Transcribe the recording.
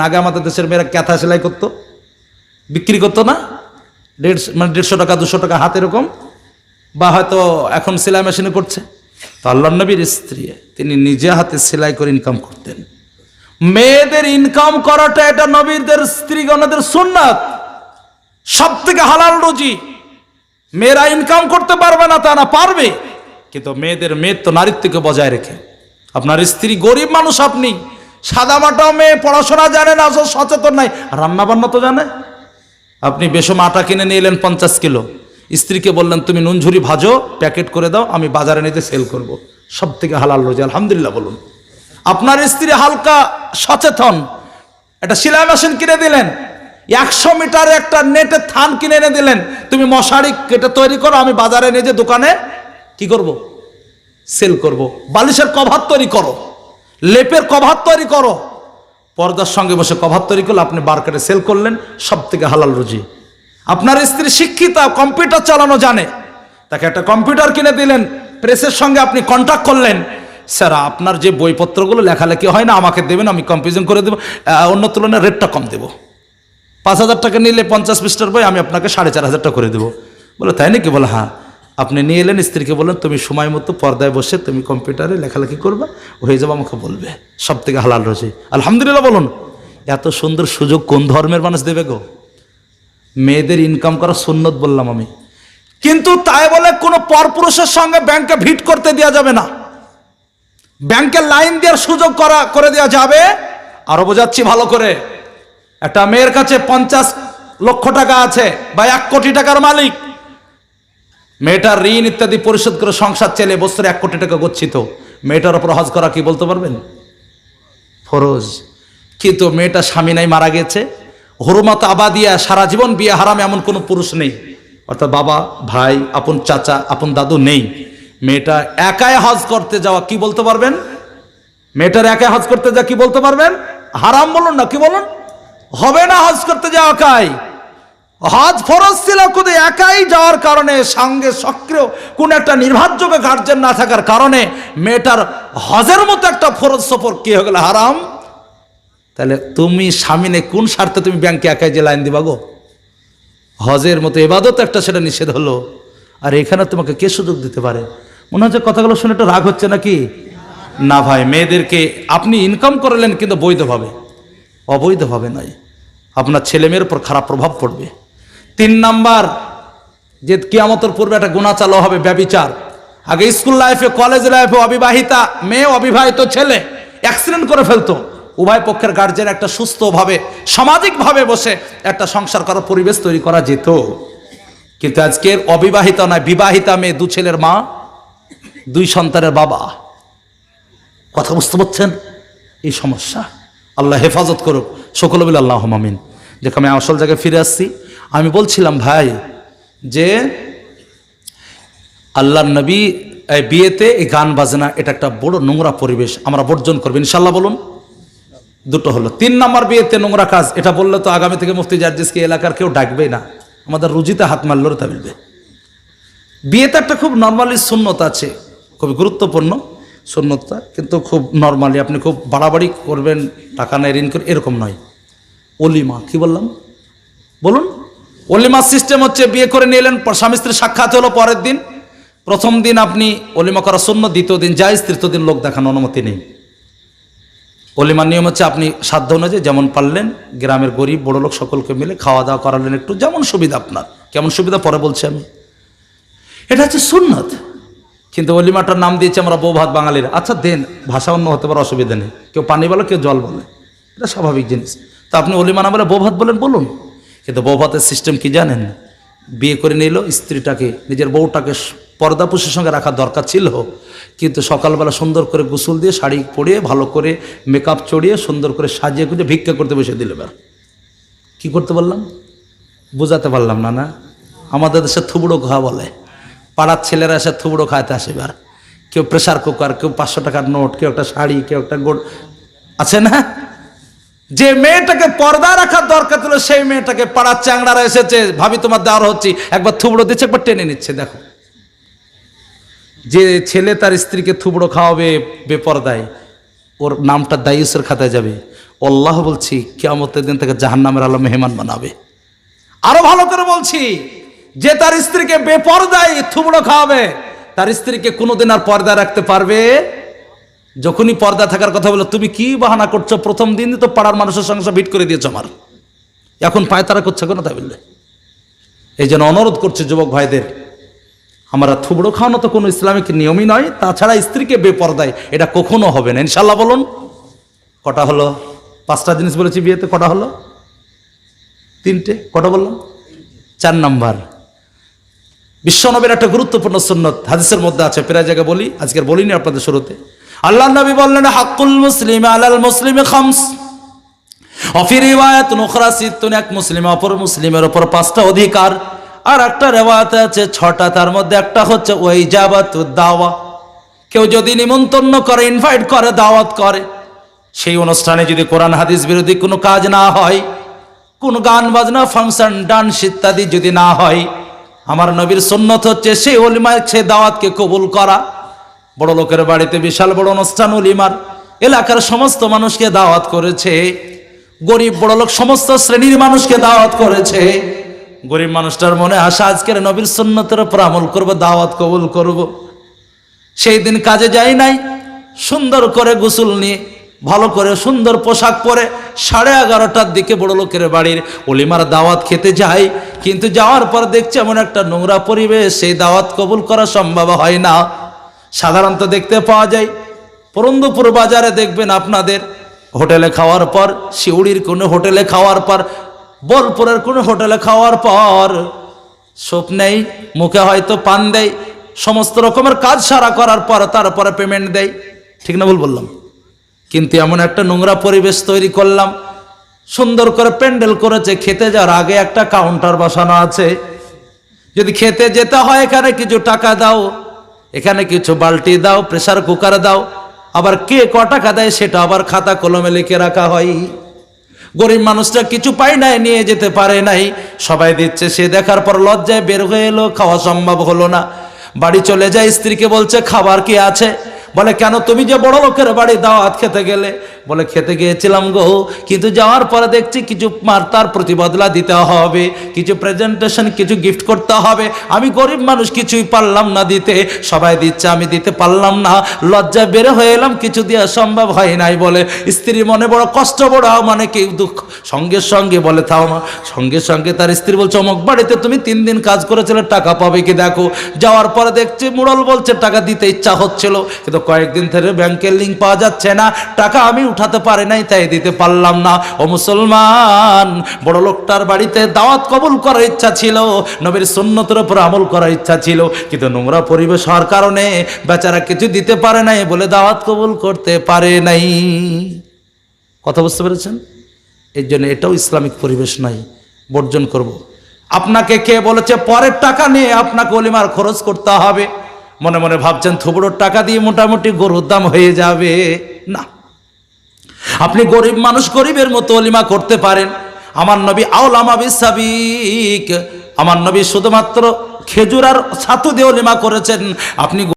আগে আমাদের দেশের মেয়েরা ক্যাথা সেলাই করতো, বিক্রি করতো না, 150 টাকা 200 টাকা হাত এরকম, বা হয়তো এখন সেলাই মেশিনে করছে। তো আল্লাহর নবীর স্ত্রী তিনি নিজে হাতে সেলাই করে ইনকাম করতেন। মেয়েদের ইনকাম করাটা এটা নবীদের স্ত্রীগণদের সুন্নাত, সব থেকে হালাল রুজি। মেয়েরা ইনকাম করতে পারবে না তা না, পারবে, কিন্তু মেয়ের তো নারীত্বকে বজায় রেখে। আপনার স্ত্রী গরিব মানুষ, আপনি সাদামাটা মেয়ে, পড়াশোনা জানে না, সচেতন নাই, রান্না বান্না তো জানে। আপনি বেসম আটা কিনে নিয়ে এলেন 50 কিলো, স্ত্রীকে বললেন তুমি নুন ঝুরি ভাজো, প্যাকেট করে দাও, আমি বাজারে নিতে সেল করব। সব থেকে হালাল রুজি, আলহামদুলিল্লাহ বলুন। আপনার স্ত্রী হালকা সচেতন, একটা সেলাই মেশিন কিনে দিলেন, 100 মিটারে একটা নেটের থান কিনে এনে দিলেন, তুমি মশারি কেটে তৈরি করো, আমি বাজারে নিয়ে যে দোকানে কি করব, সেল করব। বালিশের কভার তৈরি করো, লেপের কভার তৈরি করো, পর্দার সঙ্গে বসে কভার তৈরি করলে আপনি মার্কেটে সেল করলেন, সব থেকে হালাল রুজি। আপনার স্ত্রী শিক্ষিতা, কম্পিউটার চালানো জানে, তাকে একটা কম্পিউটার কিনে দিলেন, প্রেসের সঙ্গে আপনি কন্ট্যাক্ট করলেন, স্যার আপনার যে বইপত্রগুলো লেখালেখি হয় না আমাকে দেবেন, আমি কম্পিউজন করে দেবো, অন্য তুলনায় রেটটা কম দেবো, 5000 টাকা নিলে 50 পৃষ্ঠার বই আমি আপনাকে 4500 টাকা করে দেবো। বলে তাই নাকি? বলে হ্যাঁ। আপনি নিয়ে এলেন, স্ত্রীকে বললেন তুমি সময় মতো পর্দায় বসে তুমি কম্পিউটারে লেখালেখি করবা, হয়ে যাবো, আমাকে বলবে। সব থেকে হালাল রয়েছে, আলহামদুলিল্লাহ বলুন। এত সুন্দর সুযোগ কোন ধর্মের মানুষ দেবে গো? মেয়েদের ইনকাম করা সুন্নত বললাম আমি, কিন্তু তাই বলে কোনো পরপুরুষের সঙ্গে ব্যাংকে ভিট করতে দেওয়া যাবে না, ব্যাংকে লাইন দেওয়ার সুযোগ করে দেওয়া যাবে। আরো বোঝাচ্ছি ভালো করে, একটা মেয়ের কাছে 50 লক্ষ টাকা আছে বা 1 কোটি টাকার মালিক, মেয়েটার ঋণ ইত্যাদি পরিশোধ করে সংসার চলে, বছরে 1 কোটি টাকা গচ্ছিত, মেয়েটার উপর হজ করা কি বলতে পারবেন? ফরজ। কিন্তু মেয়েটা স্বামী নাই, মারা গেছে, হুরমাত আবাদিয়া, সারা জীবন বিয়ে হারাম, এমন কোনো পুরুষ নেই, অর্থাৎ বাবা, ভাই, আপন চাচা, আপন দাদু নেই। মেয়েটা একাই হজ করতে যাওয়া কি বলতে পারবেন? মেয়েটার একাই হজ করতে যাওয়া কি বলতে পারবেন? হারাম বলুন না, কি বলুন? হবে না হজ করতে যাওয়া একাই। হজ ফরজ ছিল, কিন্তু একাই যাওয়ার কারণে, সঙ্গে সক্রিয় কোন একটা নির্ভরযোগ্য গার্জেন না থাকার কারণে মেয়েটার হজের মতো একটা ফরজ সফর কি হয়ে গেল, হারাম। তাহলে তুমি স্বামী নেই, কোন স্বার্থে তুমি ব্যাংকে একাই যে লাইন দিবা গো? হজের মতো ইবাদত একটা, সেটা নিষেধ হলো, আর এখানে তোমাকে কে সুযোগ দিতে পারে? মনে হচ্ছে কথাগুলো শুনে একটু রাগ হচ্ছে নাকি? না ভাই, মেয়েদেরকে আপনি ইনকাম করলেন কিন্তু বৈধভাবে, অবৈধভাবে নয়, আপনার ছেলে মেয়ের উপর খারাপ প্রভাব পড়বে। 3 নাম্বার, যে কিয়ামতের পূর্বে একটা গুনাহ চালু হবে, ব্যভিচার। আগে স্কুল লাইফে, কলেজ লাইফে অবিবাহিতা মেয়ে, অবিবাহিত ছেলে অ্যাক্সিডেন্ট করে ফেলতো, উভয় পক্ষের গার্জেন একটা সুস্থভাবে সামাজিকভাবে বসে একটা সংসার করার পরিবেশ তৈরি করা যেত। কিন্তু আজকের অবিবাহিতা নয়, বিবাহিতা মেয়ে, 2 ছেলের মা, 2 সন্তানের বাবা। কথা বুঝতে পারছেন? এই সমস্যা, আল্লাহ হেফাজত করুক, সকলে বলে আল্লাহুম্মা আমিন। দেখো আমি আসল জায়গায় ফিরে আসছি। আমি বলছিলাম ভাই যে আল্লাহর নবী বিয়েতে এই গান বাজনা, এটা একটা বড় নোংরা পরিবেশ, আমরা বর্জন করবো ইনশাল্লাহ বলুন। দুটো হলো। 3 নাম্বার, বিয়েতে নোংরা কাজ, এটা বললে তো আগামী থেকে মুফতি জার্জিসকে এলাকার কেউ ডাকবেই না, আমাদের রুজিতে হাত মারলেও তা মিলবে। বিয়েতে একটা খুব নর্মালি সুন্নত আছে, খুবই গুরুত্বপূর্ণ সুন্নতটা, কিন্তু খুব নর্মালি, আপনি খুব বাড়াবাড়ি করবেন, টাকা নেই, ঋণ করে, এরকম নয়। অলিমা, কি বললাম বলুন? অলিমার সিস্টেম হচ্ছে, বিয়ে করে নিয়ে এলেন, স্বামী স্ত্রীর সাক্ষাৎ হলো পরের দিন, প্রথম দিন আপনি অলিমা করা সুন্নত, দ্বিতীয় দিন জায়েজ, তৃতীয় দিন লোক দেখানো অনুমতি নেই। অলিমার নিয়ম হচ্ছে আপনি সাধ্য অনুযায়ী যেমন পারলেন, গ্রামের গরিব বড় লোক সকলকে মিলে খাওয়া দাওয়া করালেন, একটু যেমন সুবিধা আপনার, কেমন সুবিধা পরে বলছি আমি, এটা হচ্ছে সুন্নত। কিন্তু অলিমাটার নাম দিয়েছে আমরা বউ ভাত বাঙালির। আচ্ছা দেন, ভাষা অন্য হতে পারে, অসুবিধা নেই, কেউ পানি বলে, কেউ জল বলে, এটা স্বাভাবিক জিনিস। তো আপনি অলিমা না বলে বউ ভাত বলেন, বলুন। কিন্তু বউ ভাতের সিস্টেম কি জানেন? বিয়ে করে নিল, স্ত্রীটাকে, নিজের বউটাকে পর্দাপুষের সঙ্গে রাখার দরকার ছিল, কিন্তু সকালবেলা সুন্দর করে গোসল দিয়ে, শাড়ি পরিয়ে, ভালো করে মেকআপ চড়িয়ে, সুন্দর করে সাজিয়ে গুজে ভিক্ষা করতে বসে দিল। এবার কি করতে পারলাম? বোঝাতে পারলাম না? না, আমাদের দেশে থুবড়ো খাওয়া বলে, পাড়ার ছেলেরা এসে থুবড়ো খাইতে আসে। এবার কেউ প্রেশার কুকার, কেউ 500 টাকার নোট, কেউ একটা শাড়ি, কেউ একটা গোড়, আছে না? যে মেয়েটাকে পর্দা রাখার দরকার ছিল, সেই মেয়েটাকে পাড়ার চ্যাংড়ারা এসেছে, ভাবি তোমার দেওয়ার হচ্ছে, একবার থুবড়ো দিচ্ছে, একবার টেনে নিচ্ছে। দেখো, যে ছেলে তার স্ত্রীকে থুবড়ো খাওয়াবে বেপর্দায়, ওর নামটা দায়ুসের খাতায় যাবে। আল্লাহ বলছি কিয়ামতের দিন থেকে জাহান্নামের আলো মেহমান বানাবে। আরো ভালো করে বলছি, যে তার স্ত্রীকে বেপরদায় থুবড়ো খাওয়াবে তার স্ত্রীকে কোনোদিন আর পর্দা রাখতে পারবে? যখনই পর্দা থাকার কথা বলে, তুমি কি বাহানা করছো, প্রথম দিন তো পাড়ার মানুষের সঙ্গে ভিট করে দিয়েছো আমার, এখন পায়তারা করছে কেন? তাই বললে এই জন্য অনুরোধ করছে যুবক ভাইদের, আমরা থুবড়ো খাওয়ানো তো কোনো ইসলামিক নিয়মই নয়, তাছাড়া স্ত্রীকে বেপরদায় এটা কখনো হবে না ইনশাল্লাহ। বলুন কটা হলো? 5টা জিনিস বলেছি বিয়েতে, কটা হলো? 3টে। কটা বললাম? 4 নাম্বার বিশ্বনবীর একটা গুরুত্বপূর্ণ সুন্নত হাদিসের মধ্যে আছে, প্রায় জায়গায় বলি, আজকের বলিনি আপনাদের শুরুতে। আল্লাহ নবী বললেন, হাক্কুল মুসলিম আলাল মুসলিমি খামস অফি রিওয়ায়াতুন উখরা সিত্তুন, এক মুসলিম অপর মুসলিমের উপর 5টা অধিকার। আর একটা রিওয়ায়াতে আছে 6টা, তার মধ্যে একটা হচ্ছে ওয়াইজাবাতুদ দাওয়া। কেউ যদি নিমন্ত্রণ করে, ইনভাইট করে, দাওয়াত করে, সেই অনুষ্ঠানে যদি কোরআন হাদিস বিরোধী কোনো কাজ না হয়, কোন গান বাজনা ফাংশন ডান্স ইত্যাদি যদি না হয়, আমার নবীর সুন্নত হচ্ছে সেই ওলিমায় সে দাওয়াতকে কবুল করা। বড় লোকের বাড়িতে বিশাল বড় অনুষ্ঠান, ওলিমার এলাকার সমস্ত মানুষকে দাওয়াত করেছে, গরিব বড় লোক সমস্ত শ্রেণীর মানুষকে দাওয়াত করেছে। গরিব মানুষটার মনে আশা আজকের নবীর সুন্নতের উপর আমল করব, দাওয়াত কবুল করব। সেই দিন কাজে যায় নাই, সুন্দর করে গোসল নিয়ে ভালো করে সুন্দর পোশাক পরে 11:30টার দিকে বড় লোকের বাড়ির ওলিমার দাওয়াত খেতে যায়, কিন্তু যাওয়ার পর দেখছে এমন একটা নোংরা পরিবেশ, সেই দাওয়াত কবুল করা সম্ভব হয় না। সাধারণত দেখতে পাওয়া যায় পরন্দপুর বাজারে, দেখবেন আপনাদের হোটেলে খাওয়ার পর, শিউড়ির কোনো হোটেলে খাওয়ার পর, বোলপুরের কোনো হোটেলে খাওয়ার পর সোপ নেই, মুখে হয়তো পান দেয়, সমস্ত রকমের কাজ সারা করার পর তারপরে পেমেন্ট দেয়। ঠিক না ভুল বললাম? কিন্তু এমন একটা নোংরা পরিবেশ তৈরি করলাম, সুন্দর করে প্যান্ডেল করেছে, খেতে যাওয়ার আগে একটা কাউন্টার বসানো আছে, যদি খেতে যেতে হয় এখানে কিছু টাকা দাও, এখানে কিছু বালতি দাও, প্রেসার কুকার দাও, আবার কে ক টাকা দেয় সেটা আবার খাতা কলমে লিখে রাখা হয়। গরিব মানুষটা কিছু পায় নাই, নিয়ে যেতে পারে নাই, সবাই দিচ্ছে, সে দেখার পর লজ্জায় বের হয়ে এলো, খাওয়া সম্ভব হলো না। বাড়ি চলে যায়, স্ত্রীকে বলছে খাবার কি আছে? বলে কেন, তুমি যে বড় লোকের বাড়ি দাওয়াত খেতে গেলে? বলে খেতে গিয়েছিলাম গো, কিন্তু যাওয়ার পরে দেখছি কিছু তার প্রতিবদলা দিতে হবে, কিছু প্রেজেন্টেশন, কিছু গিফট করতে হবে, আমি গরিব মানুষ কিছুই পারলাম না দিতে, সবাই দিচ্ছে আমি দিতে পারলাম না, লজ্জা বের হয়ে এলাম, কিছু দেওয়া সম্ভব হয় নাই। বলে স্ত্রী মনে বড় কষ্ট, বড় মানে কি দুঃখ, সঙ্গে সঙ্গে বলে থাও মা, সঙ্গে সঙ্গে তার স্ত্রী বলছে অমুক বাড়িতে তুমি 3 দিন কাজ করেছিলে, টাকা পাবে কি দেখো। যাওয়ার পরে দেখছি মুড়ল বলছে টাকা দিতে ইচ্ছা হচ্ছিল, কিন্তু কয়েকদিন ধরে ব্যাংকের লিঙ্ক পাওয়া যাচ্ছে না, টাকা আমি উঠাতে পারি নাই, তাই দিতে পারলাম না। ও মুসলমান, বড় লোকটার বাড়িতে দাওয়াত কবুল করার ইচ্ছা ছিল, নবীর সুন্নতের উপর আমল করার ইচ্ছা ছিল, কিন্তু নোংরা পরিবেশ হওয়ার কারণে বেচারা কিছু দিতে পারে নাই বলে দাওয়াত কবুল করতে পারে নাই। কথা বুঝতে পেরেছেন? এই জন্য এটাও ইসলামিক পরিবেশ নাই, বর্জন করব। আপনাকে কে বলেছে পরের টাকা নিয়ে আপনাকে ওলিমার খরচ করতে হবে? মনে মনে ভাবছেন থুবড়োর টাকা দিয়ে মোটামুটি গরুর দাম হয়ে যাবে, না। আপনি গরিব মানুষ, গরিবের মতো ওলিমা করতে পারেন। আমার নবী আউলামা বিসাবিক, আমার নবী শুধুমাত্র খেজুর আর ছাতু দিয়ে ওলিমা করেছেন। আপনি